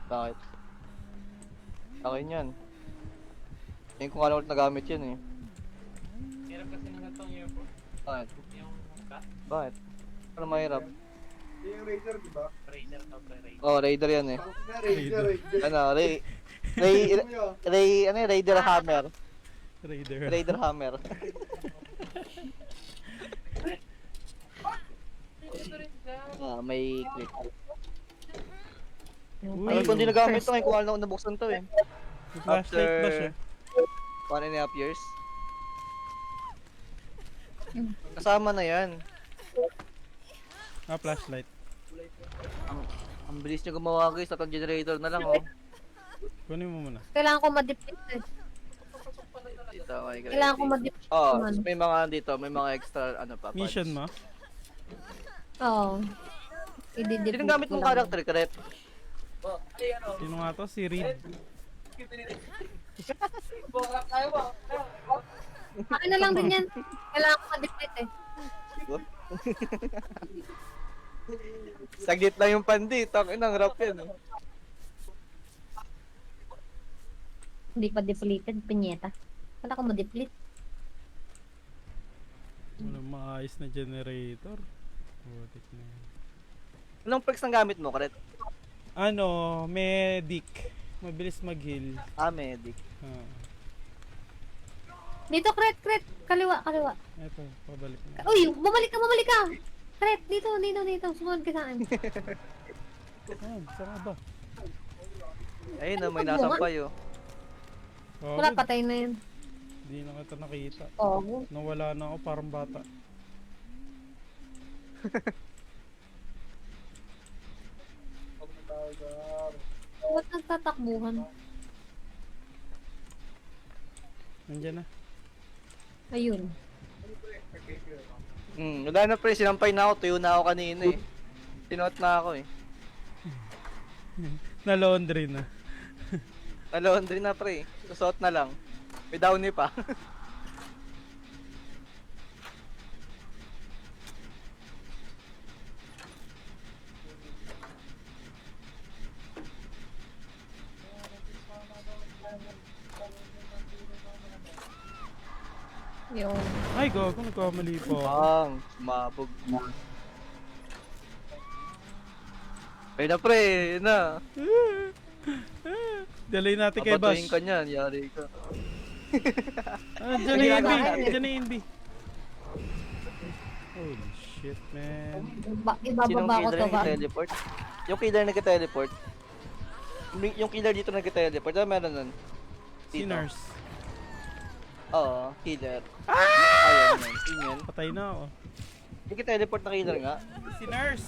Bakit? Akin yan. Ngayon ko nga lang ulit nagamit yun eh. Hirap kasi ng gatong airport. Bakit? Yung Bakit? Ano mahirap? Yung Raider, di ba? Raider to pre-Raider. Oh, Raider yan eh. Na Raider. Ano, ano yun? Raider Hammer. Raider. Raider Hammer. May click. Uy, Ano kung di nagamit ito ngayon kung ano nabuksan to eh. may flashlight ba siya? 1.5 years. Kasama na yan. Flashlight. Ang bilis niya gumawa guys, tatang generator na lang oh. Kunin mo muna. Kailangan ko ma-deplete eh. Dito, okay, great. Kailangan ko ma-deplete. Oh, naman. may mga dito, may mga extra ano pa. Mission mo? Oo. I-deplete Sino gamit mong character, Karet? Sino nga to? Si Reed. Akin na lang din yan. Kailangan ko ma-deplete eh. Saglit lang yung pandi, tangin ang rap yan. Oh. Hindi pa depleted, pinyeta. Kailangan ko ma-deplete. Walang maayos na generator. Butik na yan. Anong perks ang gamit mo, Karet? Ano, medic. Mabilis mag-heal. Medic. Dito, Kret. Kaliwa. Eto, pabalik na. Uy, bumalik ka. Kret, dito. Sumunod ka sa akin. Saan ba? Ayun na, may nasampay oh. Wala, patay na yan. Hindi na kita nakita. Oo. Nawala na ako parang bata. Ba't nagtatakbuhan? Nandiyan na. Ayun. Wala na pre, sinampay na ako, tuyo na ako kanina eh. Sinuot na ako eh. Na laundry na. Na-laundry na pre, susuot na lang. May downy pa. Yun. Ay, gago, nagkamali pa ako. Mabog na. Ayun na pre, yun na. Dalay natin kay Bash. Papatuhin ka niyan, yari ka. Diyan na yung Ginagawa. NB. Diyan na yung NB. Holy shit, man. Sinong Ibababa ko killer to ba? nag-teleport? Yung killer nag-teleport. Yung killer dito nag-teleport, ano meron nun? Dito. Sinners. Oo, killer. Ayun yun. Patay na ako. Yung teleport na killer nga. Sinners!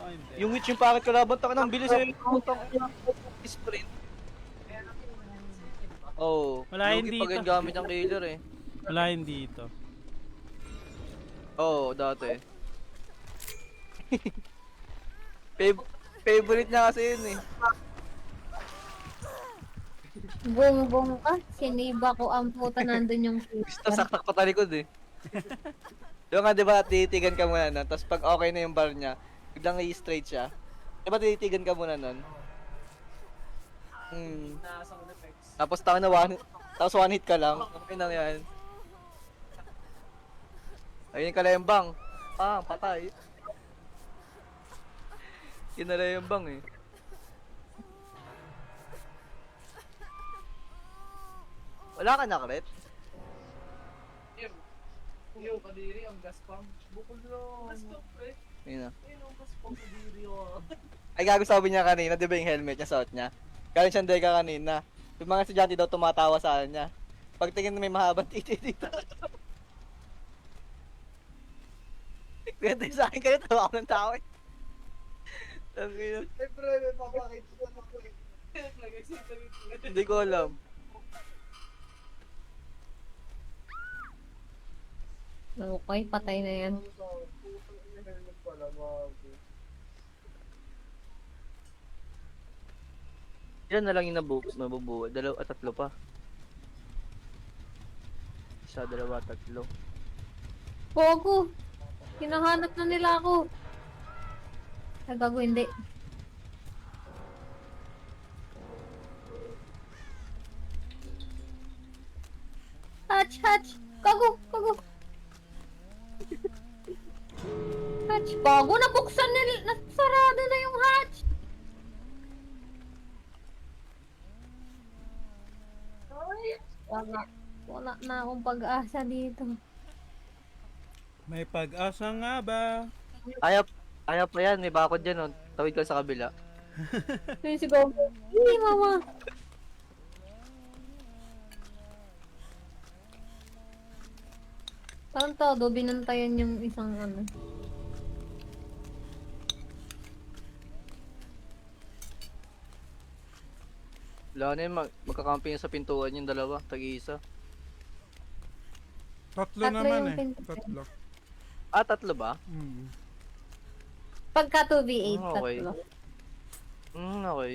Oh, hindi. Yung witch yung pakit kalaban, taka ng bilis eh. Sprint. Oh, Wala yun lugi dito. pag yung gamit ng killer eh. Wala yun dito. Oo, dati. Favorite niya kasi yun eh. Bong siniba ko ang puta nandun yung Gusto saktak pa talikod eh. Yung nga diba, tititigan ka muna nun, tapos pag okay na yung bar niya, biglang i-straight siya. Diba tititigan ka muna nun? Tapos tapos one hit ka lang. Okay na yan. Ayun ka lang yung bang. Patay. Kinala yung bang eh. Wala ka na, Kret? Yung kadiri, ang gas pump. Bukol lang. Gas pump pre. Ayun na. Ayun ang gas pump kadiri oh. Ay gago sabi niya kanina, di ba yung helmet niya, suot niya? Galing siyang deka kanina. Yung mga estudyante daw tumatawa sa kanya. Pagtingin na may mahabang titi dito. Kwento sa akin kayo, tawa ako ng tao eh. Tangina. Siyempre, may papakita ko na ko eh. Hindi ko alam. Okay, patay na yan. Ilan na lang yung nabubuo? Dalawa, tatlo pa. Isa, dalawa, tatlo. Pogo! Hinahanap na nila ako. Ay, gago, hindi. Hatch, hatch! Gago, gago! Hatch, gago, nabuksan nila, nasarado na yung hatch! Wala, wala na akong pag-asa dito. May pag-asa nga ba? Ayaw pa yan, may bakod dyan, oh. Tawid ka sa kabila. Ayun si Gago. Hindi, mama. Parang todo, binantayan yung isang ano. Wala na yun, magkakamping sa pintuan yung dalawa, tag-iisa. Tatlo Tatlo naman yung eh. pinto. Tatlo. Ah, tatlo ba? Mm. Pagka 2v8, Ah, okay. tatlo. Okay.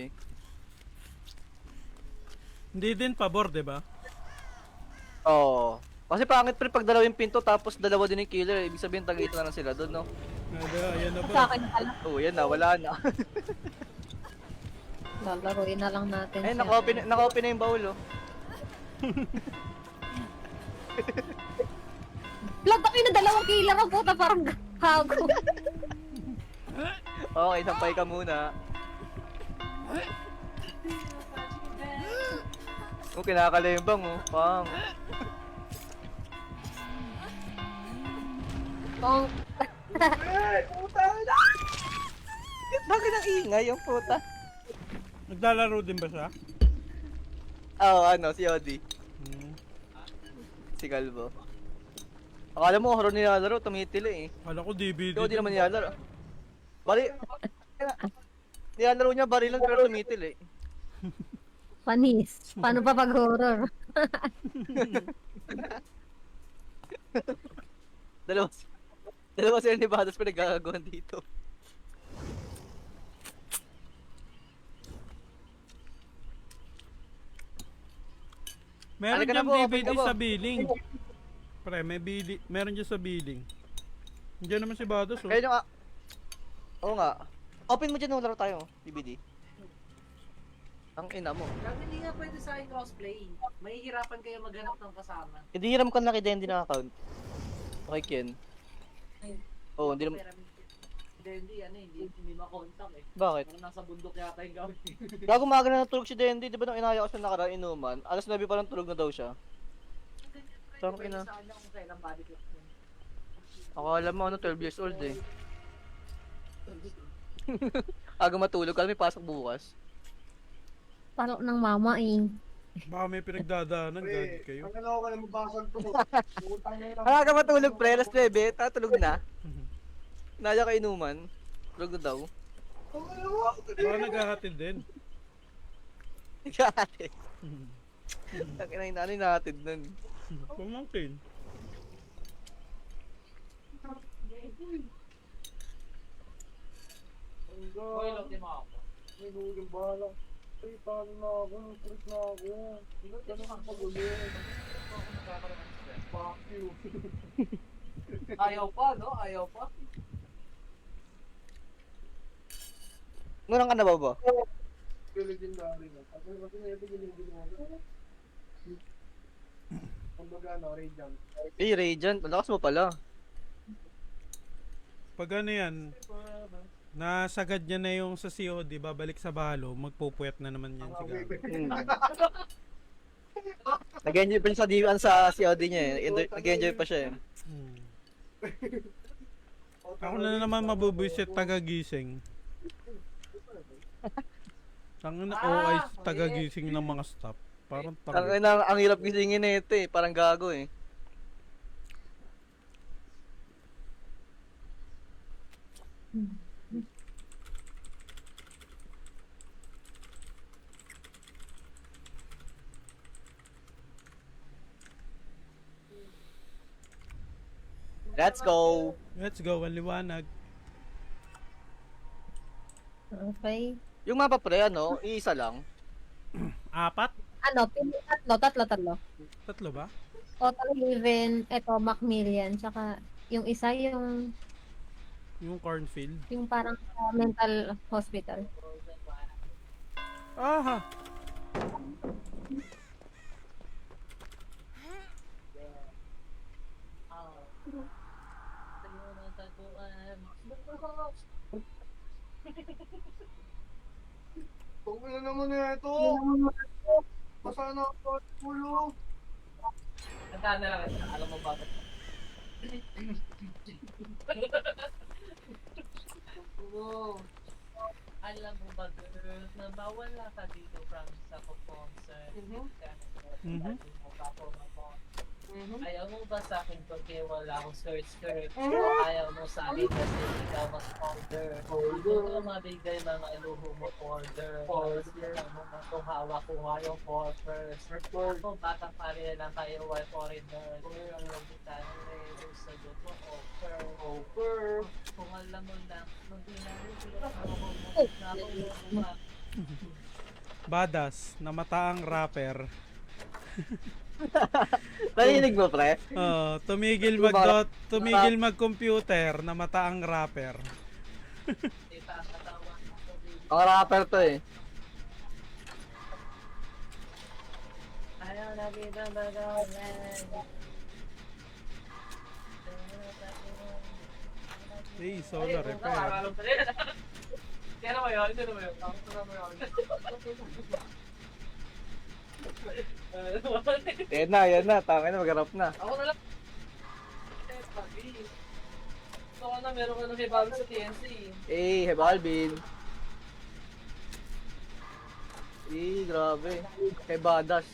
Hindi din pabor, di ba? Oo. Kasi pangit pre, pag dalawa yung pinto tapos dalawa din yung killer, ibig sabihin tag-ito na lang sila doon, no? Ayan na Sa ba? akin pala. Oo, yan na, wala na. Lalaroin na lang natin Ay, siya. naka-open na yung baul, oh. Lata kayo na dalawang killer ang puta, parang gago. Okay, sampay ka muna. Oh, kinakalimbang, oh. Pang. Kung Bakit ang ingay yung puta? Naglalaro din ba siya? Oo, ano, si Odi. Hmm. Si Calvo. Akala mo, horror nilalaro, tumitili eh. Kala ko DVD. Si Odi naman nilalaro. Bari... Nilalaro niya barilan pero tumitili eh. panis. Paano pa pag horror? Dalawa, dalawa sila ni Badas pa nagkakagawan dito. Meron Halika na dyan po, open DVD ka po. sa billing. Pre, may BD, meron dyan sa billing. Diyan naman si Bados, oh. Kaya nyo nga... Oo nga. Open mo dyan nung laro tayo, DVD. Ang ina mo. Grabe, hindi nga pwede sa akin crossplay. Mahihirapan kayo maghanap ng kasama. Hindi hiram ka na kay Dendy ng account. Okay, Ken. Oo, hindi naman... Hindi, hindi makontak eh. Bakit? Parang nasa bundok yata yung gawin. Gago umaga na natulog si Dendy, di ba nung inaya ko siya nakaraan inuman, alas 9 pa lang tulog na daw siya. Tama Pwede ina. sa kanya kung kailan body clock yun. Akala mo ano, 12 years old eh. Aga matulog, kasi may pasok bukas. Parang ng mama eh. Baka may pinagdadaanan, gagit kayo. Ang ano ka na mabasag to. Putang na lang. Aga matulog pre, alas 9, tatulog na. Naya ka inuman, tulog na daw. Ang ano mo? Baka naghahatid din. Ate. Ang ina yung nanay natin nun. Pumangkin. Ang Hoy, God. lote mo ako. May huling bala. Ay, paano na ako? Trip na ako. Hindi ka naman magulo. Fuck you. Ayaw pa, no? Ayaw pa. Ngunang ka na ba ba? Legendary na. Kasi ito ginagawa. Kumbaga ano, Radiant. Eh, Radiant, malakas mo pala. Pag ano yan, nasagad niya na yung sa COD, babalik sa balo, magpupuyat na naman yan si Gago. Nag-enjoy pa siya sa COD niya eh. Nag-enjoy pa siya eh. Hmm. Ako na naman mabubuisit tagagising. Tangin na OI tagagising ng mga staff. Parang Ang ina, ang hirap gisingin na ito eh, parang gago eh. Let's go! Let's go, ang liwanag. Okay. Yung mapa pre, ano, iisa lang. Apat? Ano, tatlo. Tatlo ba? Total Haven, eto, Macmillian, tsaka yung isa yung Yung cornfield. Yung parang mental hospital. Aha! Tungkol na naman na ito. Masana ako at ulo. Tandaan na lang ito. Alam mo bakit? Oo. Alam mo ba, girl, na mawala ka dito from sa concert. Mhm. Ayaw mo ba sa akin pagka wala akong skirt? Ayaw mo sa akin kasi ikaw mas older. Gusto ko mabigay mga iluho mo order. Alam mo ba kung hawak ko nga yung offers. Ako batang pare lang kayo ay foreigner. Ang kita ng sagot mo offer. Kung alam mo lang, Badass, namataang rapper. Narinig mo, pre? Tumigil mag-computer, namataang rapper. Ang rapper to eh. Ayaw na kita magawin. Hey, solo repair. Kaya mo yun, hindi mo yun. Yan na. Tama na, magharap na. Ako na lang. Gusto ko na meron ka na kay Bobby sa TNC. Eh, hey, Balvin. Eh, grabe. Kay Badass.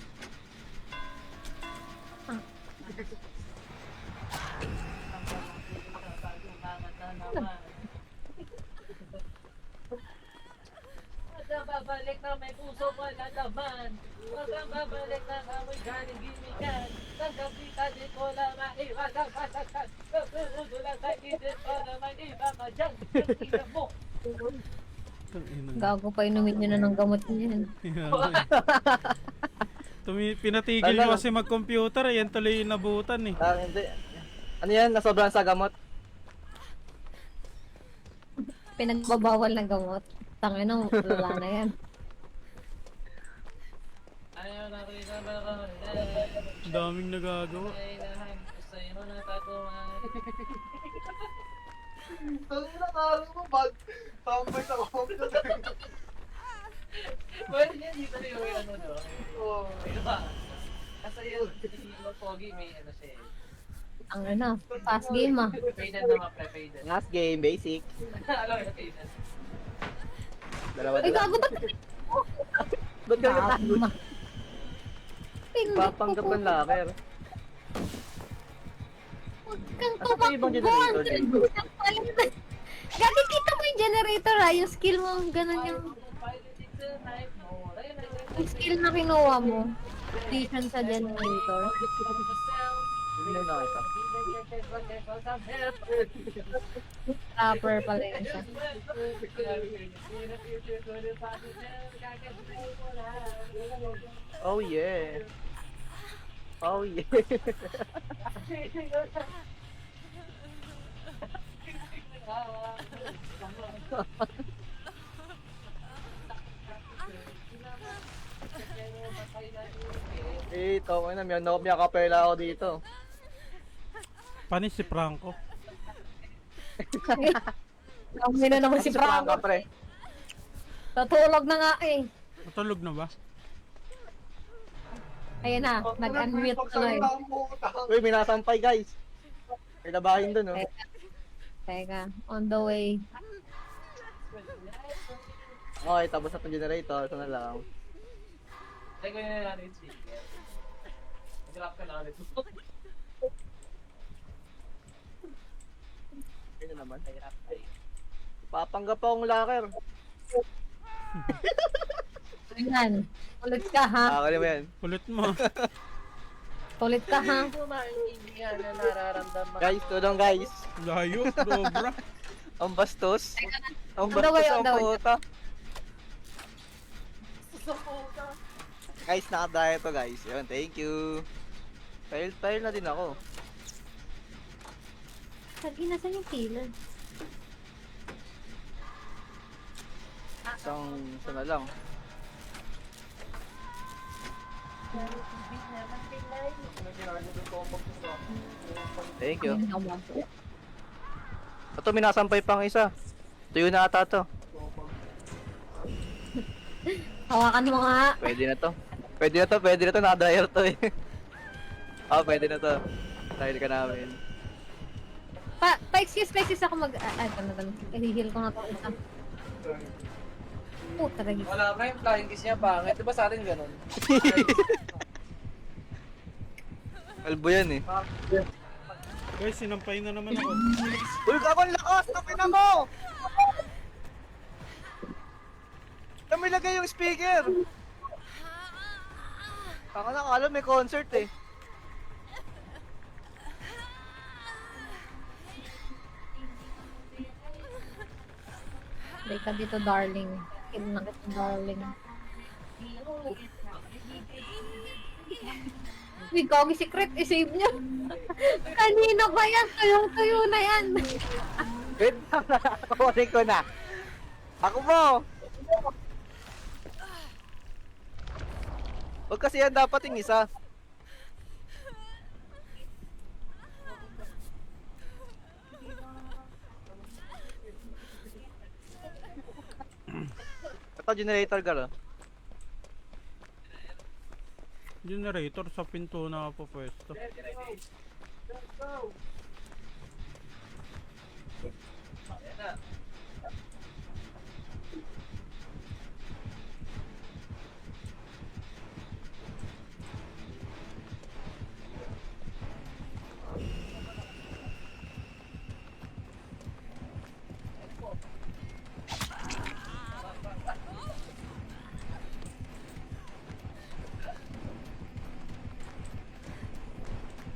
Huwag kang babalik na may puso wala laman. Huwag kang babalik na amoy galing gimikan. Hanggang kita di ko lang maiwasan pasakan. Napupuso lang sa isip ko na may iba ka dyan. Tingnan mo. Gago pa inumin nyo na ng gamot niya. Pinatigil nyo kasi mag-computer, yan tuloy yung nabutan eh. Hindi. Ano yan? Nasobrahan sa gamot? Pinagbabawal ng gamot. Tangina, wala na yan. Ayaw na kita ba ka? Daming nagagawa. Kailangan gusto mo na tatuan. Tangin na kala mo, bad. Tambay sa computer. Well, yan dito yung ano doon. Oo. Diba? Kasi yun, hindi mo pogi, may ano siya eh. Ang ano, fast game ah. Faded naman pre-faded. Last game, basic. Alam mo yung faded. Dalawa. Ay, gago ba't Ba't ka nagtatago? ma. Papanggap ng locker. Huwag kang Asa pa yung ibang tumakbo. generator? Gabi, kita mo yung generator ah. Yung skill mo, ganun yung skill na kinuha mo. Station sa generator. Hindi na nakita. Rapper pala yun siya. Oh yeah. Oh yeah. Eh, tama na. May kapela ako dito. Panis si Franco. Ang na naman si Franco. pre. Tutulog na nga eh. Matulog na ba? Ayun na, nag-unmute tuloy. Uy, may nasampay guys. May labahin dun, oh. Teka, on the way. Okay, tapos na itong generator. Ito na lang. Teka yun na natin yung speaker. Mag-drop ka na ulit. Ayun na naman. Papanggap akong locker. Ayan, ulit ka ha. Kali mo yan. Kulit mo. Ulit ka ha. Hindi ko maintindihan na nararamdaman. Guys, tulong guys. Layo, sobra. Ang bastos. Ang On the way, bastos on ang the way. puta. Guys, nakadaya to guys. Yun, thank you. File na din ako. Lagi, nasan yung killer? Isa na lang. Thank you. Ito, may nasampay pang isa. Tuyo na ata to. Hawakan mo nga. Pwede na to. Pwede na to. Naka-dryer to eh. Pwede na to. Dahil ka namin. Pa-excuse ako mag... ito na lang. I-heal ko na to isa. Talaga. Wala ka yung flying kiss niya, pangit. Diba sa atin ganun? Kalbo yan eh. Guys, sinampay na naman ako. Uy, kakong lakas! Tapin na mo! Namilagay yung speaker! Ako nakakala may concert eh. Play ka dito, darling. Kill na kita, darling. Uy, Gogi secret, i-save niya. Kanino ba yan? Tuyong-tuyo na yan. Wait lang na. Kukunin ko na. Ako mo! Huwag kasi yan dapat yung isa. Ito generator garo. Generator sa pinto na po pwesto.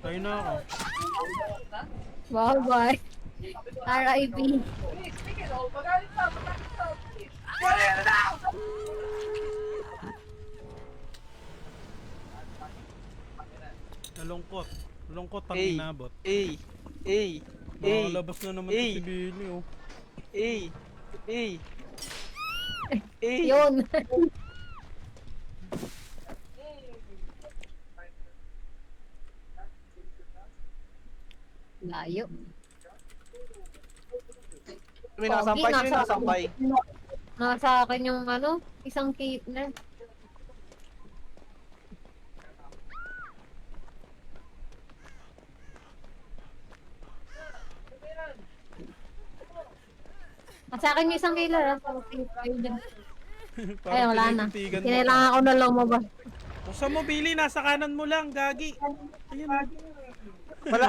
Tayo na ako. Bye-bye. R.I.P. Nalungkot. Nalungkot ang Hey. inabot. Nakakalabas na naman Hey. si Billy oh. Yun. Layo. May nakasampay, sino yung nakasampay? Nasa akin yung isang cave na. At sa akin yung isang killer. Ay, wala na. tinititigan mo. Kinailangan ko na lumabas. Buksan mo Billy, nasa kanan mo lang, gagi. Ayun. Wala.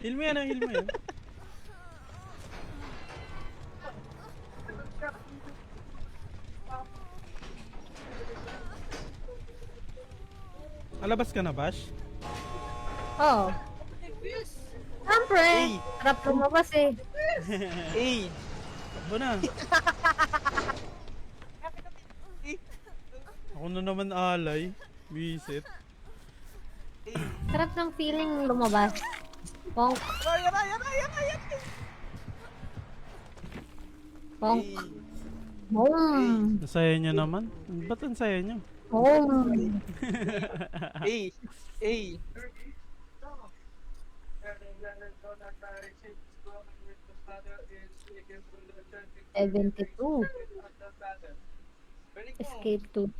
Heal mo yan, heal mo yan. Alabas ka na, Bash? Oo. Siyempre. Hey. Harap lumabas eh. Takbo na. Ako na naman alay. Visit. Sarap ng feeling lumabas. Ponk. Ponk. Boom. Ang saya niya naman. Ba't ang saya niya? Boom. Hey. 72. Escape to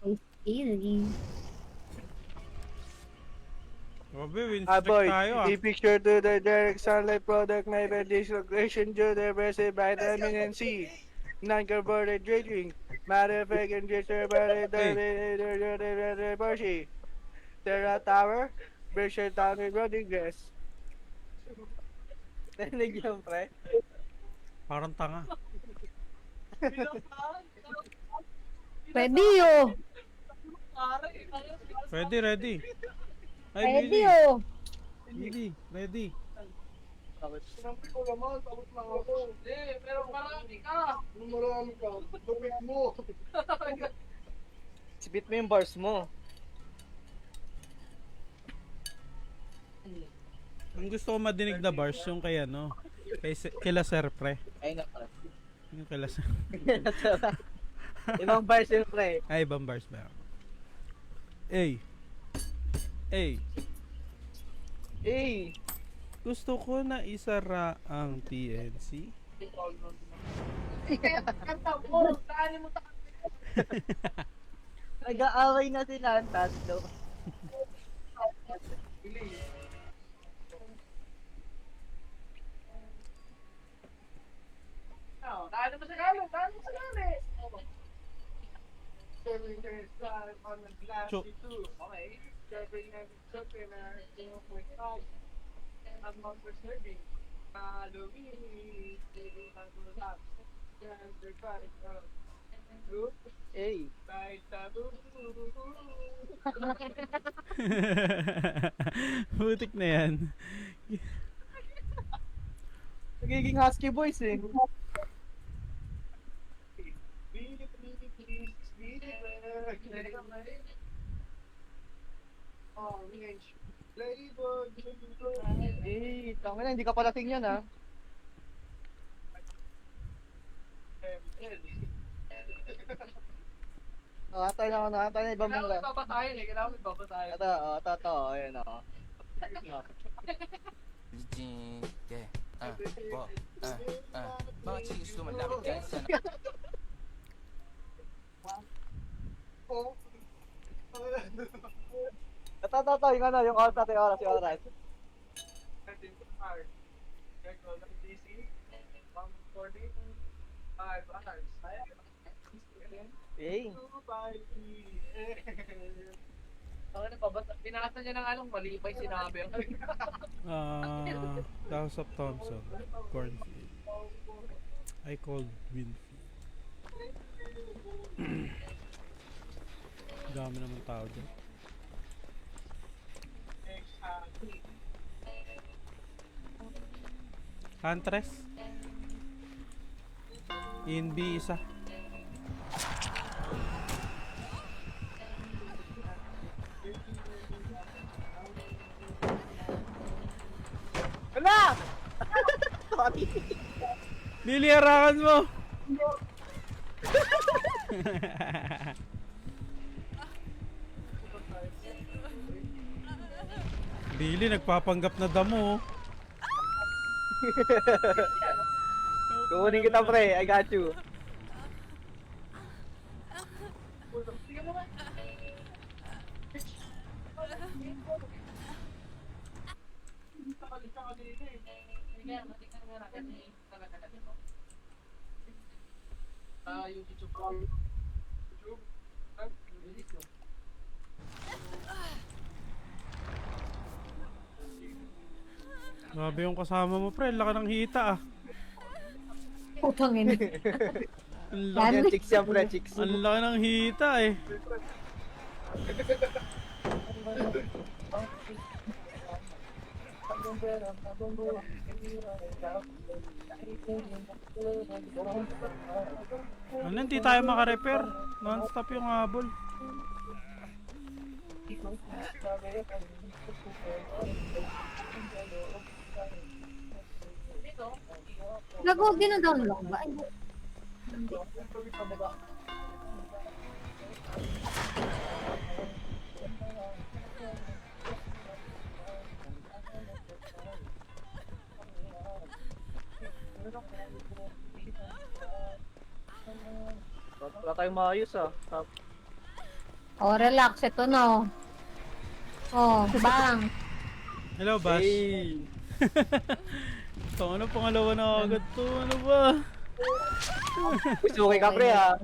easy. Grabe, win Ah, streak boy, tayo ah. a picture to the direct sunlight product made by dislocation due to the vitamin C. Non-converted drinking. Matter of fact, and gesture by the Porsche. Terra Tower, Berkshire Town with Rodriguez. Narinig yung pre? Parang tanga. Pwede oh. Ready, ready. Ay, Pwede Billy. oh. Billy, ready. Sinampay ko naman, tapos lang ako. Hindi, pero marami ka. Anong marami ka? Tupik mo. Sipit mo yung bars mo. Ang gusto ko madinig na bars yung kay kila Sir Pre. Ay na pre. Yung kilas. Ibang version pre. Ay, ibang bars ba? Ay. Ay. Eh, Gusto ko na isara ang PNC. nag-aaway na sila ang tatlo. Dahil mo sa galo, dahil mo sa galo. Serving their side on the glass Cho- too. Okay. Serving and serving and point out. I'm not for serving. Lumini, serving and laps. And they're trying to group Eh, by taboo. Butik na yan. nagiging husky boys eh. Beat it, beat it. Oh, range. Ladybug. Eh, tama na, hindi ka palating yan ha. Nakatay na ibang Kailangan bangla. may babatayan eh. Kailangan may babatayan. Ito, ayun o. Yeah, whoa, mga chicks lumalapit ka sa Ito, yung ano, yung oras natin, yung oras. Eh, Pinasa niya ng anong mali pa yung sinabi. House of Thompson. Cornfield. I called Winfield. Dami naman tao dyan. Huntress. In B isa. Wala! Billy, harakan mo! Billy, nagpapanggap na damo. Kukunin kita pre, I got you. Yung YouTube ko. YouTube. Grabe yung kasama mo, pre. Laki ng hita ah. Putang ina. Ang laki, Yan, chicks yan pre, chicks. ang laki ng hita eh. Ano, hindi tayo makarepair. Non-stop yung habol. Gago, ginadownload ba? Ay, Wala tayong maayos ah. oh, relax. Ito no. Oh, bang. Hello, Bash. Hey! Ito, ano pangalawa na agad to? Ano ba? Gusto ka pre ah.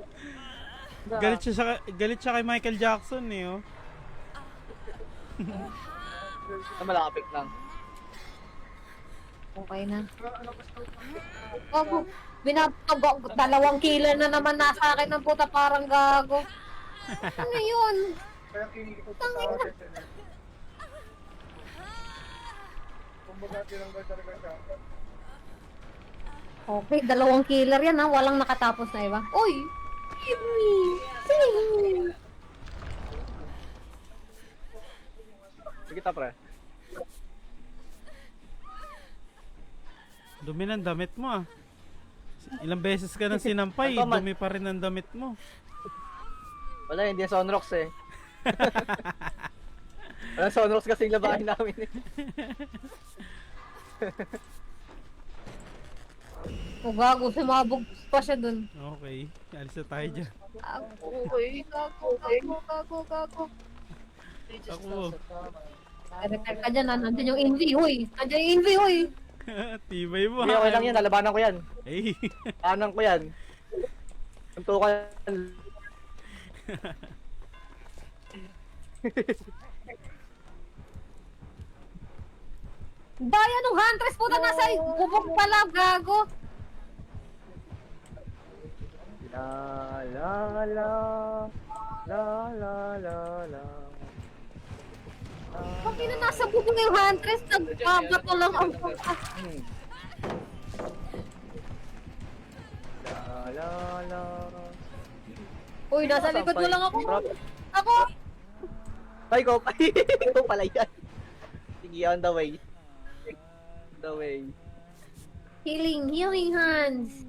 Galit siya kay Michael Jackson eh, oh. Malapit lang. Okay na. Oh, binapag 2 killer na naman nasa akin ng puta parang gago. Ano yun? Tangin na. Okay, 2 killer yan ha. Walang nakatapos na iba. Uy! Give me! Sing! Sige ta pre. Dumi ng damit mo ah. Ilang beses ka nang sinampay, Ano, man? dumi pa rin ang damit mo. Wala, hindi yan Sunrocks eh. Wala Sunrocks kasi yung labahin namin eh. O gago, sumabog pa siya dun. Okay, alis na tayo dyan. Gago. Ako. Repair ka dyan, nandun yung envy, huy. Nandun yung envy, huy. Tibay mo. Hindi, okay lang yan, lalabanan ko yan. Ay. Kanan ko yan. Tuntukan. Daya nung Huntress po na nasa bubog pala, gago. La la la la la la la. Pag na nasa bubog yung Huntress, nagbabato lang ang La la la. Uy, nasa likod mo lang ako. Ako! Ay, ko. Ito pala yan. Sige, on the way. The way. Healing hands.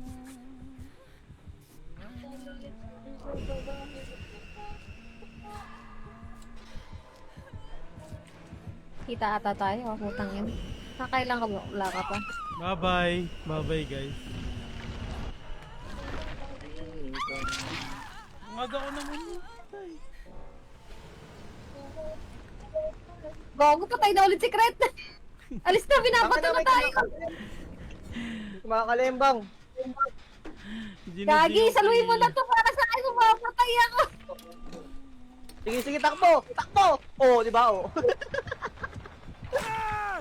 Kita ata tayo, putang yun. Kakailan ka ba? Wala ka pa. Bye-bye. Bye-bye, guys. Ang aga ko naman yun. Gago, patay na ulit si Kret. Alis na, binabato na tayo. Mga kalembang. Gagi, saluhin mo na to para sa akin, mapapatay ako. Sige, takbo! Takbo! Oh, di ba? Oh.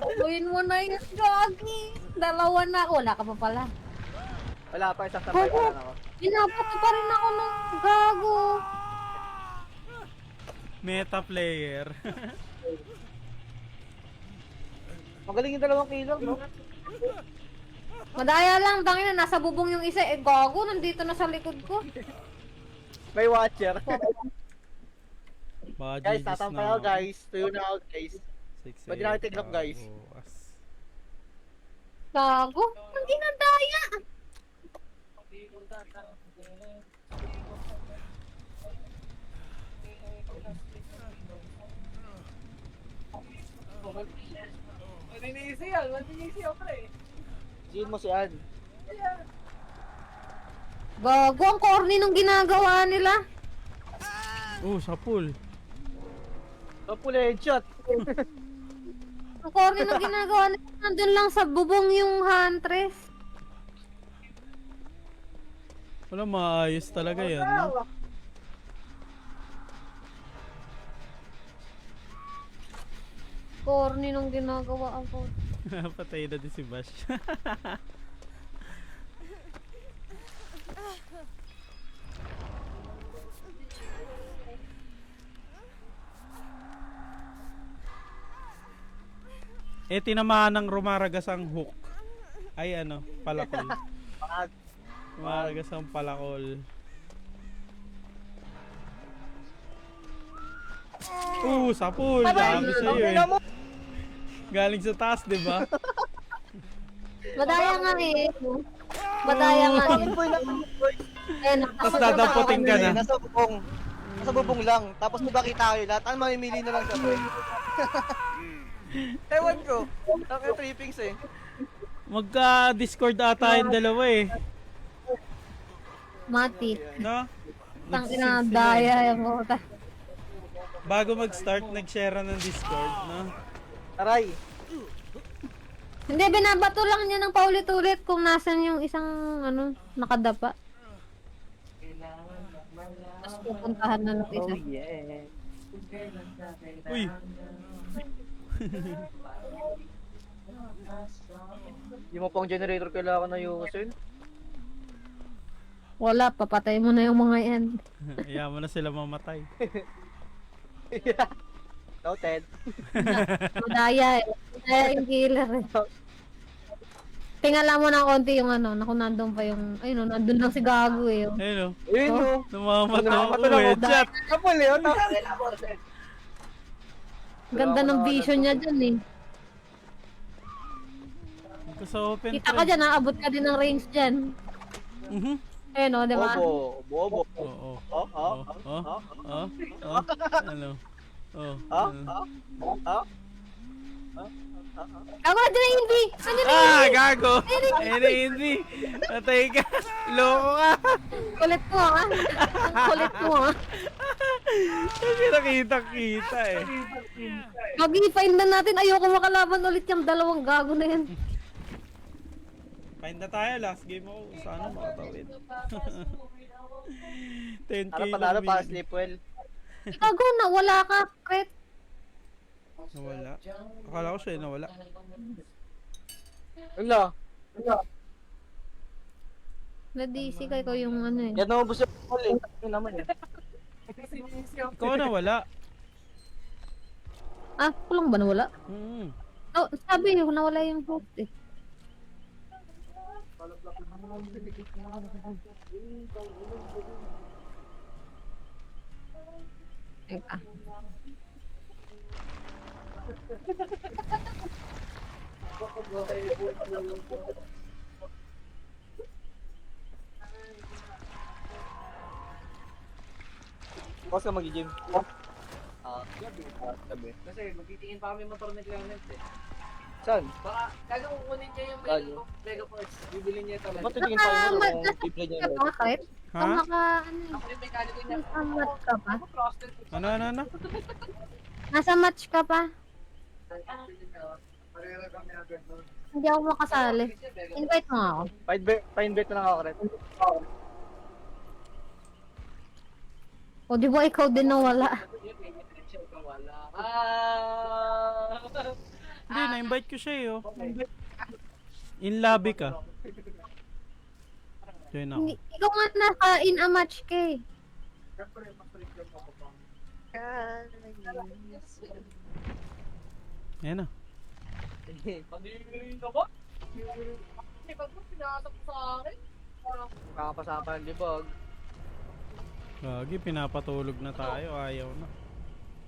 Saluhin mo na yun, Gagi. Dalawa na. Wala ka pa pala. Wala pa, isang sabay pa lang ako. Binabato pa rin ako ng gago. Meta player. Magaling yung 2 kilo, no? Madaya lang, tangin na, nasa bubong yung isa. Eh, gago, nandito na sa likod ko. May watcher. Baka Guys, GG's tatampay na ako, guys. Tuyo na ako, guys. 6 Pwede na natin i-lock, guys. Gago, hindi na daya. Gin mo si Ann. Gago, ang corny nung ginagawa nila. Oh, sa pool. Kapula headshot. Ang corny nung ginagawa nila. Nandun lang sa bubong yung Huntress. Wala, maayos talaga yan, no? Corny nung ginagawa ako. Patay na din si Bash. Tinamaan ng rumaragas ang hook. Ay ano, palakol. Rumaragas ang palakol. Sa pool. Sabi sa'yo eh. Galing sa taas, di ba? Madaya nga eh. Madaya nga eh. Tapos dadaputin ka na. Nasa bubong. Nasa bubong lang. Tapos magkakita kayo lahat. Ang mamimili na lang siya, boy. Ewan ko. Ang trippings eh. Magka-discord ata yung dalawa eh. Mati. No? Tang ina daya yung puta. Bago mag-start, nag-share ng Discord, no? Aray. Hindi, binabato lang niya ng paulit-ulit kung nasan yung isang ano, nakadapa. Tapos pupuntahan na ng isa. Yeah. Uy! Yung mo pang generator kailangan na yusin. Wala, papatay mo na yung mga yan. Ayaw mo na sila mamatay. Noted. Madaya eh. Madaya yung killer eh. Tingala mo ng konti yung ano, naku nandun pa yung, ayun o, nandun lang si Gago eh. Ayun o. Ayun o. Namamato. Namamato na ako. Headshot. Kapul eh. Ano? Ganda ng vision niya dyan eh. Ito sa open Kita ka dyan, aabot ka din ng range dyan. Mhm. Eh, no, di ba? Bobo. Oo. Oh, oh, Ano? Oh. oh, ano? oh. Ako na dyan, Invi! Ano na Ah, gago! Hindi. Patay ka. Loko ka. Kulit mo, ha? Kulit mo, ha? Kasi nakita eh. Mag-i-find na natin. Ayoko makalaban ulit yung dalawang gago na yan. Find na tayo. Last game ako. Sana makatawid. 10k Ano lang panalo para minimum. sleep well? Gago na, wala ka, Kret. Nawala. Akala ko siya nawala. Wala. Na-DC kay ko yung ano eh. Yan naubos yung call eh. Yun naman eh. Ikaw nawala. Ah, kulang ba nawala? Mm. Oh, sabi yung nawala yung host eh. Teka. Bukas ka mag-gym. Sabi. Kasi magtitingin pa kami motor ni Clement eh. Saan? Baka kagang kukunin niya yung Gago. Mega Force. Bibili niya talaga. Ba't titingin tayo mo kung bibili niya Ka ba, Kret? Ha? Kung maka, ano eh. Ako yung mekaniko niya. Nasa match ka pa? Trusted. Ano? Nasa match ka pa? Hindi ako makasali. Invite mo ako. Fine bet na lang ako rin. O di ba ikaw din nawala? Wala. Hindi, na-invite ko siya eh. Oh. In lobby ka. Join ako. Ikaw nga nasa in a match ka eh. Yan na. Pag-ibigay ka ba? Hindi, pag pinasok sa akin. Kakapasapa ng libog. Lagi, pinapatulog na tayo. Ayaw na.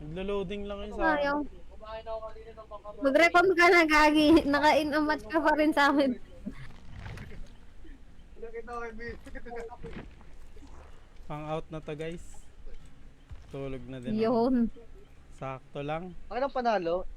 Naglo-loading lang yun sa Ayaw. Kumain ako kanina ng mga Mag-recom ka na, Gagi. Naka-in a match ka pa rin sa amin. pang out na to guys. Tulog na din ako. Yun. Sakto lang. Ang ilang panalo?